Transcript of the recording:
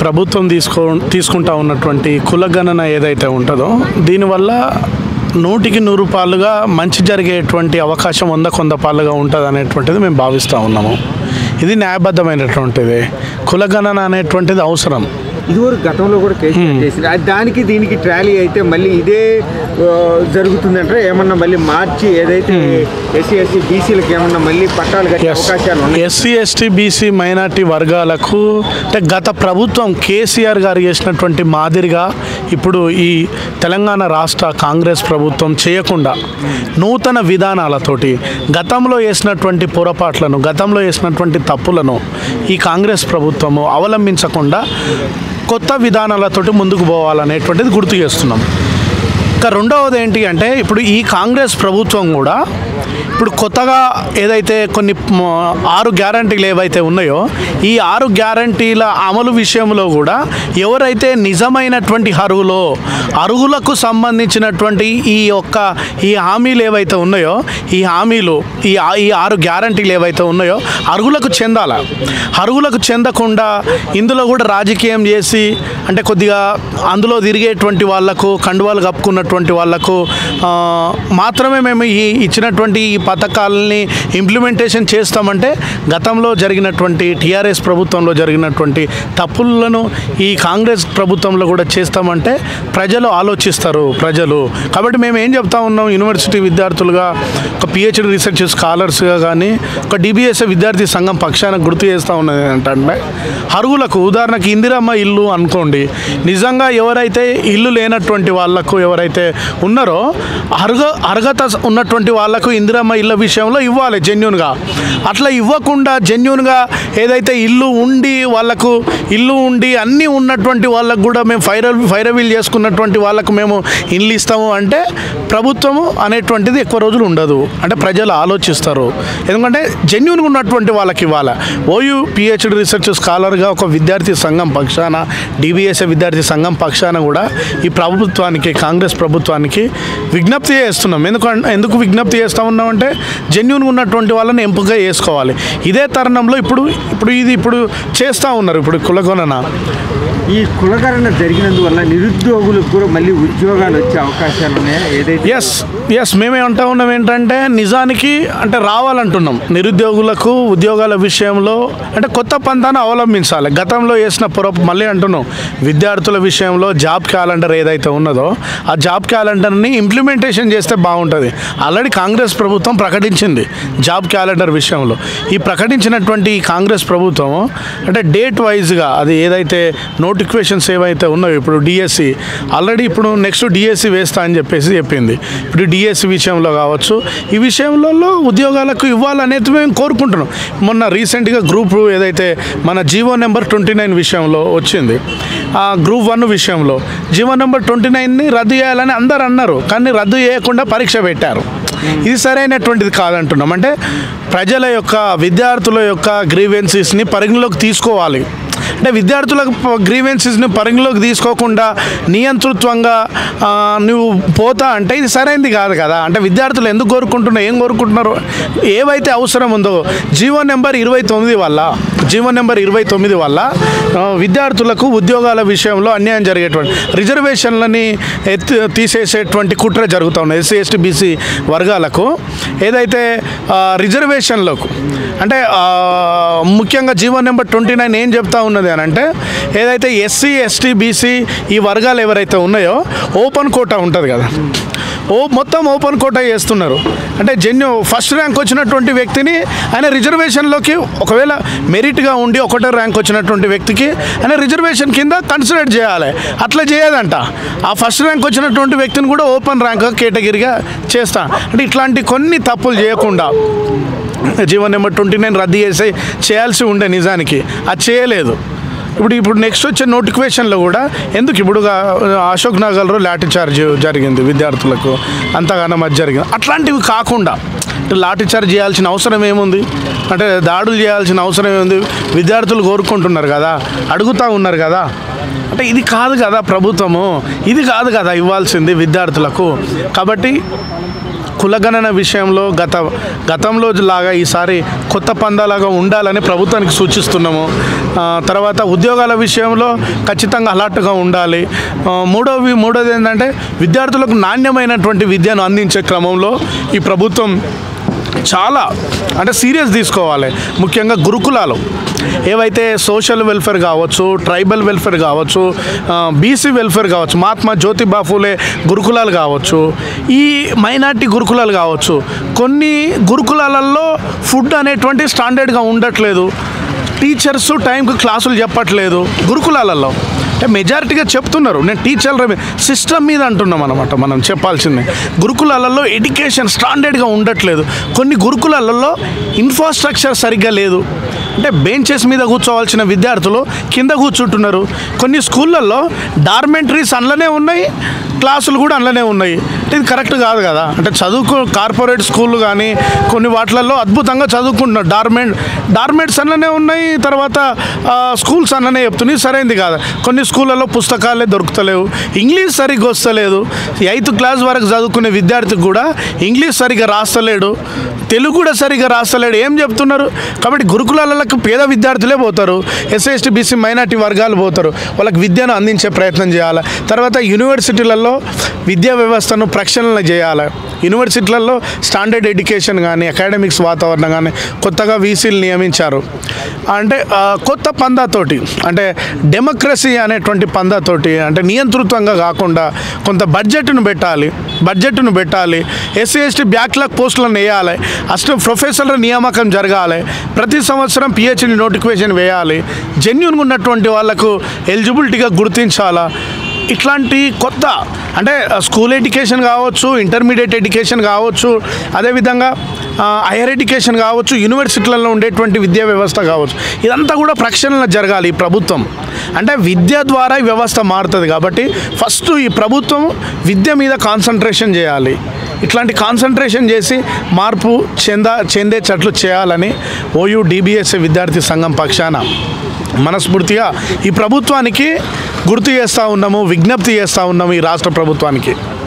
ప్రభుత్వం తీసుకుంటా ఉన్నటువంటి కులగణన ఏదైతే ఉంటుందో దీనివల్ల 100% పాలుగా మంచి జరిగేటువంటి అవకాశం 100 పాలుగా ఉంటుంది అనేటువంటిది మేము భావిస్తూ ఉన్నాము. ఇది న్యాయబద్ధమైనటువంటిది. కులగణన అనేటువంటిది అవసరం. ఇదివరకు గతంలో కూడా కేసీఆర్ చేసింది. దానికి దీనికి ట్రాలీ అయితే మళ్ళీ ఇదే జరుగుతుందంటే ఏమన్నా మళ్ళీ మార్చి ఏదైతే ఎస్సీ ఎస్టీ బీసీలకు ఏమన్నా మళ్ళీ పట్టాలు కట్టే అవకాశాలు ఉన్నాయి? ఎస్సీ ఎస్టీ బీసీ మైనార్టీ వర్గాలకు అంటే గత ప్రభుత్వం కేసీఆర్ గారు చేసినటువంటి మాదిరిగా ఇప్పుడు ఈ తెలంగాణ రాష్ట్ర కాంగ్రెస్ ప్రభుత్వం చేయకుండా నూతన విధానాలతోటి గతంలో చేసినటువంటి పొరపాట్లను గతంలో చేసినటువంటి తప్పులను ఈ కాంగ్రెస్ ప్రభుత్వము అవలంబించకుండా కొత్త విధానాలతోటి ముందుకు పోవాలనేటువంటిది గుర్తు చేస్తున్నాం. ఇంకా రెండవది ఏంటి అంటే ఇప్పుడు ఈ కాంగ్రెస్ ప్రభుత్వం కూడా ఇప్పుడు కొత్తగా ఏదైతే కొన్ని 6 గ్యారంటీలు ఏవైతే ఉన్నాయో ఈ 6 గ్యారంటీల అమలు విషయంలో కూడా ఎవరైతే నిజమైనటువంటి అర్హులకు సంబంధించినటువంటి ఈ హామీలు ఏవైతే ఉన్నాయో ఈ హామీలు ఈ 6 గ్యారంటీలు ఏవైతే ఉన్నాయో అర్హులకు చెందాల. అర్హులకు చెందకుండా ఇందులో కూడా రాజకీయం చేసి అంటే కొద్దిగా అందులో తిరిగేటువంటి వాళ్లకు కండువాలు కప్పుకున్నటువంటి వాళ్లకు మాత్రమే మేము ఇచ్చినటువంటి ఈ పథకాలని ఇంప్లిమెంటేషన్ చేస్తామంటే గతంలో జరిగినటువంటి టీఆర్ఎస్ ప్రభుత్వంలో జరిగినటువంటి తప్పులను ఈ కాంగ్రెస్ ప్రభుత్వంలో కూడా చేస్తామంటే ప్రజలు ఆలోచిస్తారు. కాబట్టి మేము ఏం చెప్తా ఉన్నాం, యూనివర్సిటీ విద్యార్థులుగా ఒక పిహెచ్డి రీసెర్చ్ స్కాలర్స్గా కానీ ఒక డిబిఎస్ఏ విద్యార్థి సంఘం పక్షాన గుర్తు చేస్తూ ఉన్నది ఏంటంటే అర్హులకు ఉదాహరణకి ఇందిరమ్మ ఇల్లు అనుకోండి, నిజంగా ఎవరైతే ఇల్లు లేనటువంటి వాళ్లకు ఎవరైతే ఉన్నారో అర్హత ఉన్నటువంటి వాళ్లకు ఇందిరమ్మ ఇళ్ళ విషయంలో ఇవ్వాలి జెన్యూన్గా. అట్లా ఇవ్వకుండా జెన్యూన్గా ఏదైతే ఇల్లు ఉండి అన్నీ ఉన్నటువంటి వాళ్ళకు కూడా మేము ఫైరవీల్ చేసుకున్నటువంటి వాళ్ళకు మేము ఇల్లు ఇస్తాము అంటే ప్రభుత్వము అనేటువంటిది ఎక్కువ రోజులు ఉండదు. అంటే ప్రజలు ఆలోచిస్తారు. ఎందుకంటే జెన్యూన్గా ఉన్నటువంటి వాళ్ళకి ఇవ్వాలి. ఓయూ పిహెచ్డి రీసెర్చ్ స్కాలర్గా ఒక విద్యార్థి సంఘం పక్షాన డిబిఎస్ఏ విద్యార్థి సంఘం పక్షాన కూడా ఈ ప్రభుత్వానికి కాంగ్రెస్ ప్రభుత్వానికి విజ్ఞప్తి చేస్తున్నాం. ఎందుకు విజ్ఞప్తి చేస్తూ ఉన్నామంటే జెన్యూన్గా ఉన్నటువంటి వాళ్ళని ఎంపిక చేసుకోవాలి. ఇదే తరుణంలో ఇప్పుడు చేస్తూ ఉన్నారు. ఇప్పుడు కులగణన ఈ కులగణన జరిగినందువల్ల నిరుద్యోగులకు కూడా మళ్ళీ ఉద్యోగాలు వచ్చే అవకాశాలు ఉన్నాయా? ఏదైతే ఎస్ మేమే అంటూ ఉన్నాం ఏంటంటే నిజానికి అంటే రావాలంటున్నాం. నిరుద్యోగులకు ఉద్యోగాల విషయంలో అంటే కొత్త పంతాను అవలంబించాలి. గతంలో చేసిన మళ్ళీ అంటున్నాం విద్యార్థుల విషయంలో జాబ్ క్యాలెండర్ ఏదైతే ఉన్నదో ఆ జాబ్ క్యాలెండర్ని ఇంప్లిమెంటేషన్ చేస్తే బాగుంటుంది. ఆల్రెడీ కాంగ్రెస్ ప్రభుత్వం ప్రకటించింది జాబ్ క్యాలెండర్ విషయంలో. ఈ ప్రకటించినటువంటి ఈ కాంగ్రెస్ ప్రభుత్వం అంటే డేట్ వైజ్గా అది ఏదైతే నోటిఫికేషన్స్ ఏవైతే ఉన్నాయో ఇప్పుడు డిఎస్సి ఆల్రెడీ ఇప్పుడు నెక్స్ట్ డిఎస్సి వేస్తా అని చెప్పింది. ఇప్పుడు డిఎస్సి విషయంలో కావచ్చు ఈ విషయంలో ఉద్యోగాలకు ఇవ్వాలనేది మేము కోరుకుంటున్నాం. మొన్న రీసెంట్గా గ్రూప్ ఏదైతే మన జీవో నెంబర్ 29 విషయంలో వచ్చింది, ఆ గ్రూప్ 1 విషయంలో జీవో నెంబర్ 29ని రద్దు చేయాలని అందరు అన్నారు. కానీ రద్దు చేయకుండా పరీక్ష పెట్టారు. ఇది సరైనటువంటిది కాదంటున్నాం. అంటే ప్రజల యొక్క విద్యార్థుల యొక్క గ్రీవెన్సెస్ని పరిగణలోకి తీసుకోవాలి. అంటే విద్యార్థుల గ్రీవెన్సెస్ని పరిగణలోకి తీసుకోకుండా నియంతృత్వంగా నువ్వు పోతా అంటే ఇది సరైనది కాదు కదా. అంటే విద్యార్థులు ఎందుకు ఏం కోరుకుంటున్నారు, ఏవైతే అవసరం ఉందో జీవో నెంబర్ 29 వల్ల విద్యార్థులకు ఉద్యోగాల విషయంలో అన్యాయం జరిగేటువంటి రిజర్వేషన్లని తీసేసేటువంటి కుట్ర జరుగుతూ ఉన్నాయి. ఎస్సీ ఎస్టీ బీసీ వర్గాలకు ఏదైతే రిజర్వేషన్లకు అంటే ముఖ్యంగా జీవో నెంబర్ 29 ఏం చెప్తా ఉన్నది అని అంటే ఏదైతే ఎస్సీ ఎస్టీ బీసీ ఈ వర్గాలు ఎవరైతే ఉన్నాయో ఓపెన్ కోటా ఉంటుంది కదా, మొత్తం ఓపెన్ కోటా చేస్తున్నారు. అంటే ఫస్ట్ ర్యాంక్ వచ్చినటువంటి వ్యక్తిని ఆయన రిజర్వేషన్లోకి ఒకవేళ మెరిట్గా ఉండి 1వ ర్యాంక్ వచ్చినటువంటి వ్యక్తికి ఆయన రిజర్వేషన్ కింద కన్సిడర్ చేయాలి. అట్లా చేయదంట. ఆ ఫస్ట్ ర్యాంక్ వచ్చినటువంటి వ్యక్తిని కూడా ఓపెన్ ర్యాంక్ కేటగిరీగా చేస్తా. అంటే ఇట్లాంటి కొన్ని తప్పులు చేయకుండా జీవో నెంబర్ 29 రద్దు చేయాల్సి ఉండే నిజానికి అది చేయలేదు. ఇప్పుడు నెక్స్ట్ వచ్చే నోటిఫికేషన్లో కూడా ఎందుకు ఇప్పుడు అశోక్ నగర్లో లాఠీ చార్జ్ జరిగింది, విద్యార్థులకు అంతగానో మధ్య జరిగింది. అట్లాంటివి కాకుండా లాఠీ చార్జ్ చేయాల్సిన అవసరం ఏముంది, అంటే దాడులు చేయాల్సిన అవసరం ఏముంది? విద్యార్థులు కోరుకుంటున్నారు కదా, అడుగుతూ ఉన్నారు కదా. అంటే ఇది కాదు కదా ప్రభుత్వము, ఇది కాదు కదా ఇవ్వాల్సింది విద్యార్థులకు. కాబట్టి కులగణన విషయంలో గతంలో లాగా ఈసారి కొత్త పందాలాగా ఉండాలని ప్రభుత్వానికి సూచిస్తున్నాము. తర్వాత ఉద్యోగాల విషయంలో ఖచ్చితంగా అలర్ట్గా ఉండాలి. మూడోది ఏంటంటే విద్యార్థులకు నాణ్యమైనటువంటి విద్యను అందించే క్రమంలో ఈ ప్రభుత్వం చాలా సీరియస్ తీసుకోవాలి. ముఖ్యంగా గురుకులాలు ఏవైతే సోషల్ వెల్ఫేర్ కావచ్చు, ట్రైబల్ వెల్ఫేర్ కావచ్చు, బీసీ వెల్ఫేర్ కావచ్చు, మహాత్మా జ్యోతిబా ఫూలే గురుకులాలు కావచ్చు, ఈ మైనార్టీ గురుకులాలు కావచ్చు, కొన్ని గురుకులాలలో ఫుడ్ అనేటువంటి స్టాండర్డ్గా ఉండట్లేదు. టీచర్స్ టైంకి క్లాసులు చెప్పట్లేదు గురుకులాలలో. మెజారిటీగా చెప్తున్నారు. నేను టీచర్ల సిస్టమ్ మీద అంటున్నాం అనమాట. మనం చెప్పాల్సిందే గురుకులాలలో ఎడ్యుకేషన్ స్టాండర్డ్గా ఉండట్లేదు. కొన్ని గురుకులాలలో ఇన్ఫ్రాస్ట్రక్చర్ సరిగ్గా లేదు. బెంచెస్ మీద కూర్చోవాల్సిన విద్యార్థులు కింద కూర్చుంటున్నారు. కొన్ని స్కూళ్ళల్లో డార్మెంటరీస్ అందులోనే ఉన్నాయి, క్లాసులు కూడా అందులోనే ఉన్నాయి. ఇది కరెక్ట్ కాదు కదా. కార్పొరేట్ స్కూళ్ళు కానీ కొన్ని వాటిలలో అద్భుతంగా చదువుకుంటున్నారు. డార్మెంట్స్ అందులోనే ఉన్నాయి, తర్వాత స్కూల్స్ అందులోనే చెప్తున్నాయి. సరైనది కాదు. కొన్ని స్కూళ్ళలో పుస్తకాలే దొరుకుతలేవు, ఇంగ్లీష్ సరిగ్గా వస్తలేదు. 8th క్లాస్ వరకు చదువుకునే విద్యార్థికి కూడా ఇంగ్లీష్ సరిగ్గా రాస్తలేడు, తెలుగు కూడా సరిగ్గా రాస్తలేడు. ఏం చెప్తున్నారు? కాబట్టి గురుకులాలకు పేద విద్యార్థులే పోతారు, ఎస్సీ ఎస్టీ బీసీ మైనార్టీ వర్గాలు పోతారు. వాళ్ళకి విద్యను అందించే ప్రయత్నం చేయాలి. తర్వాత యూనివర్సిటీలలో విద్యా వ్యవస్థను ప్రక్షాళన చేయాలి. యూనివర్సిటీలలో స్టాండర్డ్ ఎడ్యుకేషన్ కానీ అకాడమిక్స్ వాతావరణం కానీ కొత్తగా వీసీలు నియమించారు. కొత్త పందాతోటి డెమోక్రసీ అనేటువంటి పందాతోటి నియంతృత్వంగా కాకుండా కొంత బడ్జెట్ను పెట్టాలి. ఎస్సీ ఎస్టీ బ్యాక్లాగ్ పోస్టులను వేయాలి. ప్రొఫెసర్ల నియామకం జరగాలి. ప్రతి సంవత్సరం పిహెచ్డి నోటిఫికేషన్ వేయాలి. జెన్యూన్గా ఉన్నటువంటి వాళ్ళకు ఎలిజిబిలిటీగా గుర్తించాలా. ఇట్లాంటి కొత్త స్కూల్ ఎడ్యుకేషన్ కావచ్చు, ఇంటర్మీడియట్ ఎడ్యుకేషన్ కావచ్చు, అదేవిధంగా హైయర్ ఎడ్యుకేషన్ కావచ్చు, యూనివర్సిటీలలో ఉండేటువంటి విద్యా వ్యవస్థ కావచ్చు, ఇదంతా కూడా ప్రక్షాళన జరగాలి. ఈ ప్రభుత్వం విద్య ద్వారా ఈ వ్యవస్థ మారుతుంది. కాబట్టి ఫస్ట్ ఈ ప్రభుత్వం విద్య మీద కాన్సన్ట్రేషన్ చేయాలి. ఇట్లాంటి కాన్సన్ట్రేషన్ చేసి మార్పు చెందేటట్లు చేయాలని OUDBSA విద్యార్థి సంఘం పక్షాన మనస్ఫూర్తిగా ఈ ప్రభుత్వానికి గుర్తు చేస్తూ ఉన్నాము, విజ్ఞప్తి చేస్తూ ఉన్నాము ఈ రాష్ట్ర ప్రభుత్వానికి.